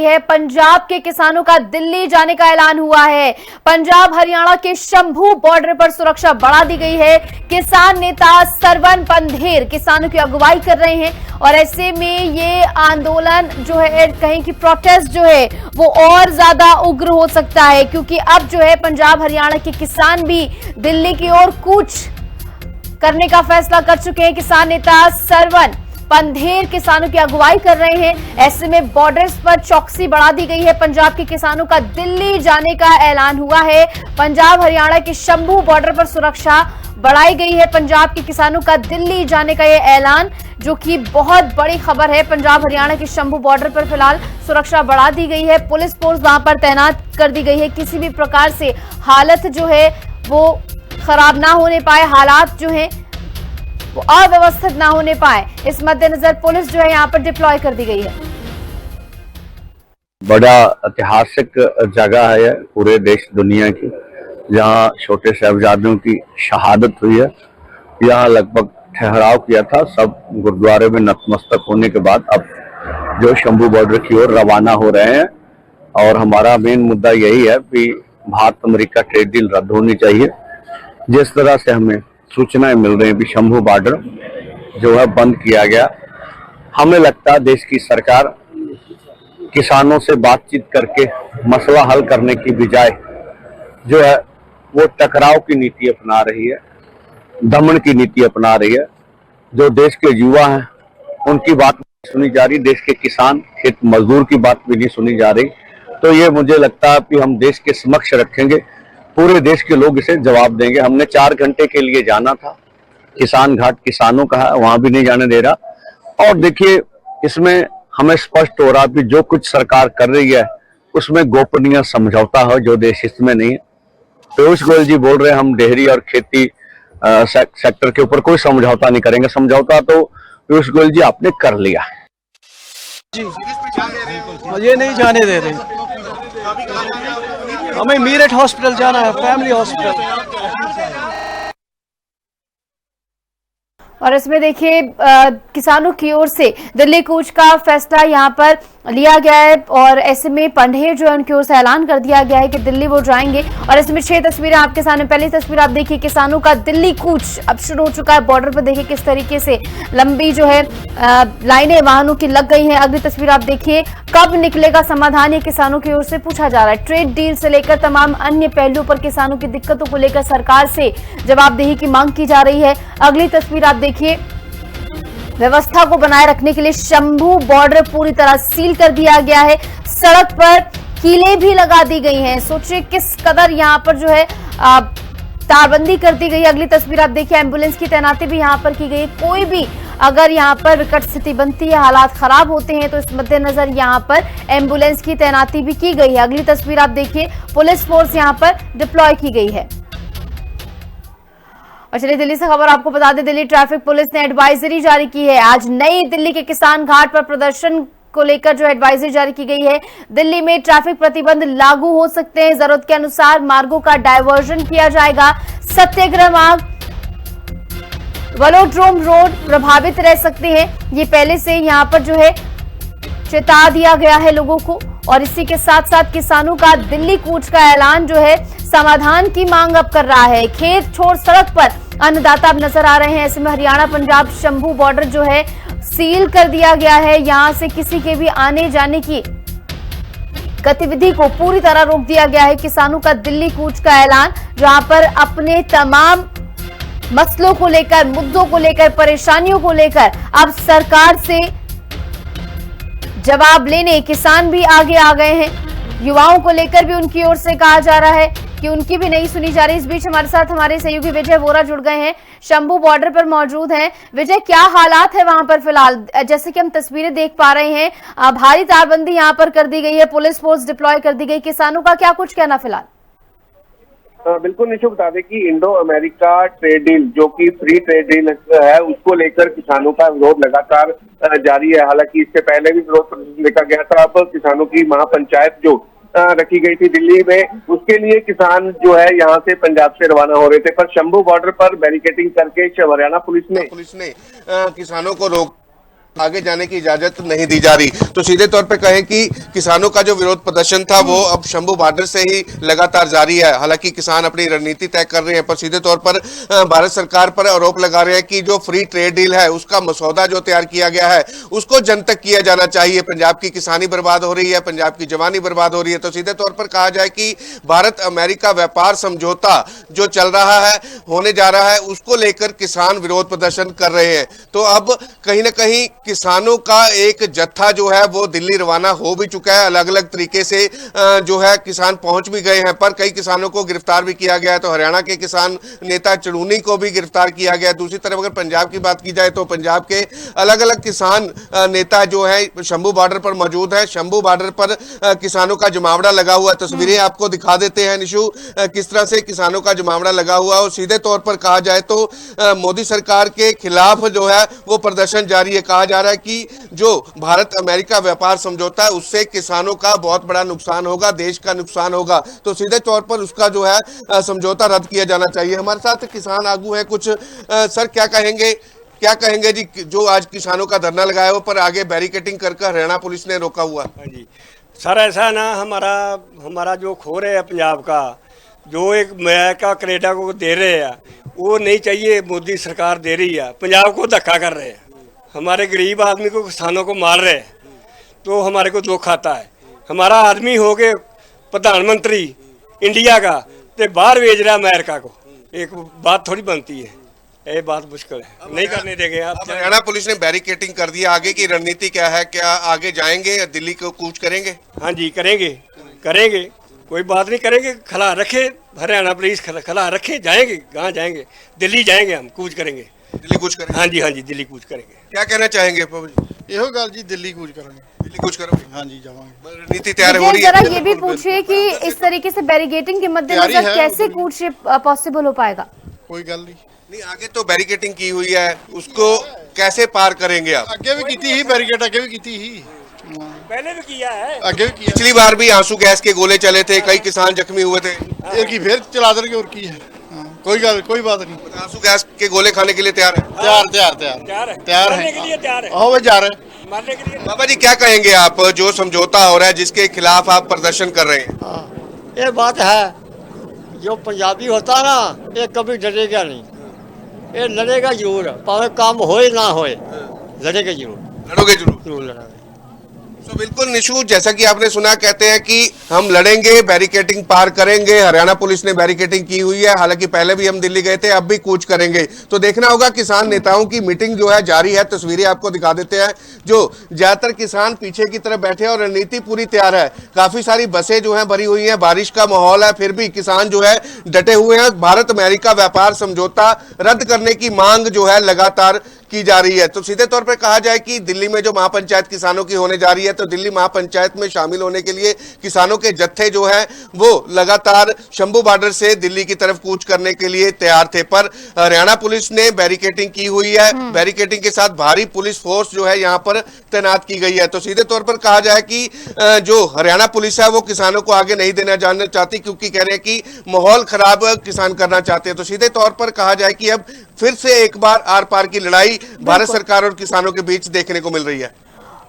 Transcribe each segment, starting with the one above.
है। पंजाब के किसानों का दिल्ली जाने का ऐलान हुआ है। पंजाब हरियाणा के शंभू बॉर्डर पर सुरक्षा बढ़ा दी गई है। किसान नेता सरवन पंधेर किसानों की अगुवाई कर रहे हैं और ऐसे में ये आंदोलन जो है, कहीं की प्रोटेस्ट जो है वो और ज्यादा उग्र हो सकता है, क्योंकि अब जो है पंजाब हरियाणा के किसान भी दिल्ली की ओर कूच करने का फैसला कर चुके हैं। किसान नेता सरवन पंधेर किसानों की अगुवाई कर रहे हैं। ऐसे में बॉर्डर्स पर चौकसी बढ़ा दी गई है। पंजाब के किसानों का दिल्ली जाने का ऐलान हुआ है। पंजाब हरियाणा के शंभू बॉर्डर पर सुरक्षा बढ़ाई गई है। पंजाब के किसानों का दिल्ली जाने का यह ऐलान, जो कि बहुत बड़ी खबर है। पंजाब हरियाणा के शंभू बॉर्डर पर फिलहाल सुरक्षा बढ़ा दी गई है। पुलिस फोर्स वहां पर तैनात कर दी गई है। किसी भी प्रकार से हालत जो है वो खराब ना होने पाए, हालात जो है वो अव्यवस्थित ना होने पाए, इस मद्देनजर पुलिस जो है यहाँ पर डिप्लॉय कर दी गई है। बड़ा ऐतिहासिक जगह है पूरे देश दुनिया की, जहाँ छोटे साहिबजादों की शहादत हुई है। यहाँ लगभग ठहराव किया था, सब गुरुद्वारे में नतमस्तक होने के बाद अब जो शंभू बॉर्डर की ओर रवाना हो रहे हैं। और हमारा मेन मुद्दा यही है कि भारत अमेरिका ट्रेड डील रद्द होनी चाहिए। जिस तरह से हमें सूचनाएं मिल रही हैं कि शंभू बॉर्डर जो है बंद किया गया, हमें लगता है देश की सरकार किसानों से बातचीत करके मसला हल करने की बजाय जो है वो टकराव की नीति अपना रही है, दमन की नीति अपना रही है। जो देश के युवा हैं उनकी बात नहीं सुनी जा रही, देश के किसान खेत मजदूर की बात भी नहीं सुनी जा रही। तो ये मुझे लगता है कि हम देश के समक्ष रखेंगे, पूरे देश के लोग इसे जवाब देंगे। हमने 4 घंटे के लिए जाना था, किसान घाट किसानों का है, वहां भी नहीं जाने दे रहा। और देखिए, इसमें हमें स्पष्ट हो रहा कि जो कुछ सरकार कर रही है उसमें गोपनीय समझौता है जो देश हित में नहीं है। पीयूष गोयल जी बोल रहे हैं हम डेयरी और खेती सेक्टर के ऊपर कोई समझौता नहीं करेंगे। समझौता तो पीयूष गोयल जी आपने कर लिया जी, ये नहीं जाने दे रहे। हमें मीरठ हॉस्पिटल जाना है, फैमिली हॉस्पिटल। और इसमें देखिए किसानों की ओर से दिल्ली कूच का फैसला यहां पर लिया गया है और ऐसे में पंधेर जो है उनकी ओर से ऐलान कर दिया गया है कि दिल्ली वो जाएंगे। और इसमें 6 तस्वीरें आपके सामने। पहली तस्वीर आप देखिए, किसानों का दिल्ली कूच अब शुरू हो चुका है। बॉर्डर पर देखिए किस तरीके से लंबी जो है लाइनें वाहनों की लग गई हैं। अगली तस्वीर आप देखिए, कब निकलेगा समाधान, ये किसानों की ओर से पूछा जा रहा है। ट्रेड डील से लेकर तमाम अन्य पहलुओं पर किसानों की दिक्कतों को लेकर सरकार से जवाबदेही की मांग की जा रही है। अगली तस्वीर आप देखिए, व्यवस्था को बनाए रखने के लिए शंभू बॉर्डर पूरी तरह सील कर दिया गया है। सड़क पर कीलें भी लगा दी गई हैं। सोचिए किस कदर यहां पर जो है तारबंदी कर दी गई। अगली तस्वीर आप देखिए, एम्बुलेंस की तैनाती भी यहां पर की गई। कोई भी अगर यहां पर विकट स्थिति बनती है, हालात खराब होते हैं, तो इस मद्देनजर यहां पर एम्बुलेंस की तैनाती भी की गई है। अगली तस्वीर आप देखिए, पुलिस फोर्स यहां पर डिप्लॉय की गई है। और चलिए दिल्ली से खबर आपको बता दें, दिल्ली ट्रैफिक पुलिस ने एडवाइजरी जारी की है। आज नई दिल्ली के किसान घाट पर प्रदर्शन को लेकर जो एडवाइजरी जारी की गई है। दिल्ली में ट्रैफिक प्रतिबंध लागू हो सकते हैं, जरूरत के अनुसार मार्गों का डायवर्जन किया जाएगा। सत्याग्रह मार्ग, वेलोड्रोम रोड प्रभावित रह सकते हैं, ये पहले से यहां पर जो है चेता दिया गया है लोगों को। और इसी के साथ साथ किसानों का दिल्ली कूच का ऐलान जो है समाधान की मांग अब कर रहा है। खेत छोड़ सड़क पर अन्नदाता अब नजर आ रहे हैं। ऐसे में हरियाणा पंजाब शंभू बॉर्डर जो है सील कर दिया गया है। यहां से किसी के भी आने जाने की गतिविधि को पूरी तरह रोक दिया गया है। किसानों का दिल्ली कूच का ऐलान, जहां पर अपने तमाम मसलों को लेकर, मुद्दों को लेकर, परेशानियों को लेकर अब सरकार से जवाब लेने किसान भी आगे आ गए हैं। युवाओं को लेकर भी उनकी ओर से कहा जा रहा है कि उनकी भी नहीं सुनी जा रही। इस बीच हमारे साथ हमारे सहयोगी विजय वोरा जुड़ गए हैं, शंभू बॉर्डर पर मौजूद हैं। विजय, क्या हालात है वहां पर फिलहाल? जैसे कि हम तस्वीरें देख पा रहे हैं, भारी तारबंदी यहां पर कर दी गई है, पुलिस फोर्स डिप्लॉय कर दी गई। किसानों का क्या कुछ कहना फिलहाल? बिल्कुल निशु, बता दें कि इंडो अमेरिका ट्रेड डील जो कि फ्री ट्रेड डील है, उसको लेकर किसानों का विरोध लगातार जारी है। हालांकि इससे पहले भी विरोध प्रदर्शन देखा गया था। अब किसानों की महापंचायत जो रखी गई थी दिल्ली में, उसके लिए किसान जो है यहाँ से पंजाब से रवाना हो रहे थे, पर शंभू बॉर्डर पर बैरिकेडिंग करके हरियाणा पुलिस ने किसानों को रोक आगे जाने की इजाजत नहीं दी जा रही। तो सीधे तौर पर कहें कि किसानों का जो विरोध प्रदर्शन था वो अब शंभू बॉर्डर से ही लगातार जारी है। हालांकि किसान अपनी रणनीति तय कर रहे हैं, पर सीधे तौर पर भारत सरकार पर आरोप लगा रहे हैं कि जो फ्री ट्रेड डील है उसका मसौदा जो तैयार किया गया है उसको जनतक किया जाना चाहिए। पंजाब की किसानी बर्बाद हो रही है, पंजाब की जवानी बर्बाद हो रही है। तो सीधे तौर पर कहा जाए कि भारत अमेरिका व्यापार समझौता जो चल रहा है, होने जा रहा है, उसको लेकर किसान विरोध प्रदर्शन कर रहे हैं। तो अब कहीं ना कहीं किसानों का एक जत्था जो है वो दिल्ली रवाना हो भी चुका है। अलग अलग तरीके से जो है किसान पहुंच भी गए हैं, पर कई किसानों को गिरफ्तार भी किया गया है। तो हरियाणा के किसान नेता चड़ूनी को भी गिरफ्तार किया गया। दूसरी तरफ अगर पंजाब की बात की जाए तो पंजाब के अलग अलग किसान नेता जो है शंभू बॉर्डर पर मौजूद है। शंभू बॉर्डर पर किसानों का जमावड़ा लगा हुआ, तस्वीरें आपको दिखा देते हैं निशु, किस तरह से किसानों का जमावड़ा लगा हुआ। और सीधे तौर पर कहा जाए तो मोदी सरकार के खिलाफ जो है वो प्रदर्शन जारी है। कहा जा रहा है कि जो भारत अमेरिका व्यापार समझौता है उससे किसानों का बहुत बड़ा नुकसान होगा, देश का नुकसान होगा। तो सीधे तौर पर उसका जो है समझौता रद्द किया जाना चाहिए। हमारे साथ किसान आगू हैं कुछ। सर क्या कहेंगे जी, जो आज किसानों का धरना लगाया हुआ पर आगे बैरिकेटिंग कर हरियाणा पुलिस ने रोका हुआ? हाँ जी सर, ऐसा ना हमारा जो खोर है पंजाब का, जो एक अमेरिका कनेडा को दे रहे हैं वो नहीं चाहिए। मोदी सरकार दे रही है, पंजाब को धक्का कर रहे हैं, हमारे गरीब आदमी को, किसानों को मार रहे हैं। तो हमारे को दुख आता है। हमारा आदमी हो के प्रधानमंत्री इंडिया का तो बाहर भेज रहा है अमेरिका को, एक बात थोड़ी बनती है। ये बात मुश्किल है, नहीं करने देंगे। आप हरियाणा पुलिस ने बैरिकेटिंग कर दिया, आगे की रणनीति क्या है? क्या आगे जाएंगे या दिल्ली को कूच करेंगे? हाँ जी करेंगे, कोई बात नहीं, करेंगे। खला रखे हरियाणा पुलिस, खला रखे, जाएंगे। कहाँ जाएंगे? दिल्ली जाएंगे, हम कूच करेंगे। दिल्ली कूच करेंगे? हाँ जी दिल्ली कूच करेंगे। क्या कहना चाहेंगे पवन जी? ਇਹੋ ਗੱਲ ਜੀ ਦਿੱਲੀ ਕੂਚ ਕਰਾਂਗੇ। दिल्ली कूच करोगे? हाँ जी जावांगे। रणनीति तैयार हो विजय, रही जरा है? ये भी पूछिए कि इस तरीके से बैरिकेटिंग के मद्देनजर कैसे कूच पॉसिबल हो पाएगा? कोई गल नहीं। नहीं, आगे तो बैरिकेटिंग की हुई है, उसको कैसे पार करेंगे आप? ਅੱਗੇ ਵੀ ਕੀਤੀ ਸੀ ਬੈਰੀਕੇਡ, ਅੱਗੇ ਵੀ ਕੀਤੀ ਸੀ, पहले भी किया है। ਅੱਗੇ ਵੀ ਕੀਤਾ। पिछली बार भी आंसू गैस के गोले चले थे, कई किसान जख्मी हुए थे। ਇਹ ਕੀ ਫੇਰ ਚਲਾ ਦੇਣਗੇ, ਹੋਰ ਕੀ ਹੈ। हाँ, कोई बात नहीं। आंसू गैस के गोले खाने के लिए तैयार है? तैयार मरने के लिए तैयार है। हो वो जा रहे हैं। मारने के लिए। बाबा जी क्या कहेंगे आप, जो समझौता हो रहा है जिसके खिलाफ आप प्रदर्शन कर रहे हैं? हाँ, ये बात है, जो पंजाबी होता ना ये कभी डरेगा नहीं, ये लड़ेगा जरूर, भावे काम होए ना होए, लड़ेगा जरूर। लड़ोगे जरूर? जरूर लड़ेगा। तो बिल्कुल निशु, जैसा कि आपने सुना, कहते हैं कि हम लड़ेंगे, बैरिकेटिंग पार करेंगे। हरियाणा पुलिस ने बैरिकेटिंग की हुई है, हालांकि पहले भी हम दिल्ली गए थे, अब भी कूच करेंगे। तो देखना होगा, किसान नेताओं की मीटिंग जो है जारी है। तस्वीरें आपको दिखा देते हैं, जो ज्यादातर किसान पीछे की तरफ बैठे हैं और रणनीति पूरी तैयार है। काफी सारी बसें जो है भरी हुई है, बारिश का माहौल है, फिर भी किसान जो है डटे हुए हैं। भारत अमेरिका व्यापार समझौता रद्द करने की मांग जो है लगातार की जा रही है। तो सीधे तौर पर कहा जाए कि दिल्ली में जो महापंचायत किसानों की होने जा रही है, तो दिल्ली महापंचायत में शामिल होने के लिए किसानों के जत्थे जो है वो लगातार शंभू बॉर्डर से दिल्ली की तरफ कूच करने के लिए तैयार थे। पर हरियाणा पुलिस ने बैरिकेटिंग की हुई है, बैरिकेटिंग के साथ भारी पुलिस फोर्स जो है यहाँ पर तैनात की गई है। तो सीधे तौर पर कहा जाए कि जो हरियाणा पुलिस है वो किसानों को आगे नहीं देना जानना चाहती, क्योंकि कह रहे हैं कि माहौल खराब किसान करना चाहते हैं। तो सीधे तौर पर कहा जाए कि अब फिर से एक बार आर पार की लड़ाई भारत सरकार और किसानों के बीच देखने को मिल रही है।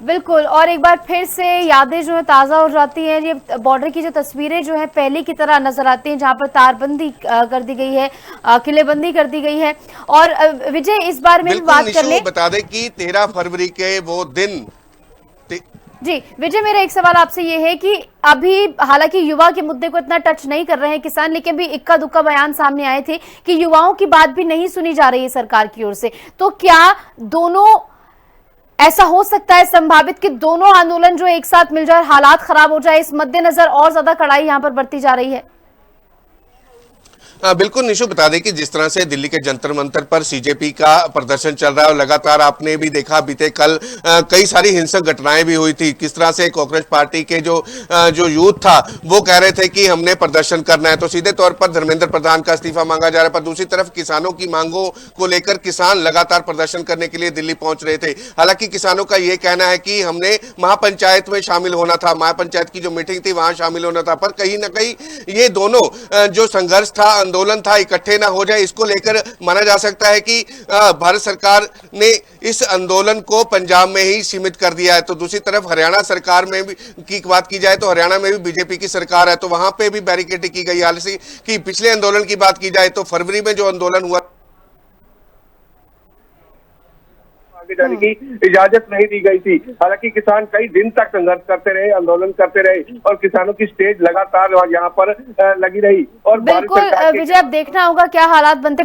बिल्कुल, और एक बार फिर से यादें जो है ताजा हो जाती हैं। ये बॉर्डर की जो तस्वीरें जो है पहले की तरह नजर आती हैं, जहां पर तारबंदी कर दी गई है, किलेबंदी कर दी गई है। और विजय, इस बार में बात कर ले, बता दें कि 13 फरवरी के वो दिन। जी विजय, मेरा एक सवाल आपसे ये है कि अभी हालांकि युवा के मुद्दे को इतना टच नहीं कर रहे हैं किसान, लेकिन भी इक्का दुक्का बयान सामने आए थे कि युवाओं की बात भी नहीं सुनी जा रही है सरकार की ओर से। तो क्या दोनों, ऐसा हो सकता है संभावित कि दोनों आंदोलन जो एक साथ मिल जाए, हालात खराब हो जाए, इस मद्देनजर और ज्यादा कड़ाई यहां पर बरती जा रही है? बिल्कुल निशु, बता दें कि जिस तरह से दिल्ली के जंतर मंतर पर सीजेपी का प्रदर्शन चल रहा है और लगातार आपने भी देखा बीते कल कई सारी हिंसक घटनाएं भी हुई थी। किस तरह से कांग्रेस पार्टी के जो यूथ था वो कह रहे थे कि हमने प्रदर्शन करना है, तो सीधे तौर पर धर्मेंद्र प्रधान का इस्तीफा मांगा जा रहा है। पर दूसरी तरफ किसानों की मांगों को लेकर किसान लगातार प्रदर्शन करने के लिए दिल्ली पहुंच रहे थे। हालांकि किसानों का यह कहना है कि हमने महापंचायत में शामिल होना था, महापंचायत की जो मीटिंग थी वहां शामिल होना था, पर कहीं ना कहीं ये दोनों जो संघर्ष था आंदोलन था इकट्ठे ना हो जाए, इसको लेकर माना जा सकता है कि भारत सरकार ने इस आंदोलन को पंजाब में ही सीमित कर दिया है। तो दूसरी तरफ हरियाणा सरकार में भी की बात की जाए तो हरियाणा में भी बीजेपी की सरकार है, तो वहां पे भी बैरिकेडिंग की गई। हालांकि कि पिछले आंदोलन की बात की जाए तो फरवरी में जो आंदोलन हुआ आगे जाने की इजाजत नहीं दी गई थी। हालांकि किसान कई दिन तक संघर्ष करते रहे, आंदोलन करते रहे और किसानों की स्टेज लगातार यहाँ पर लगी रही। और बिल्कुल विजय, अब देखना होगा क्या हालात बनते।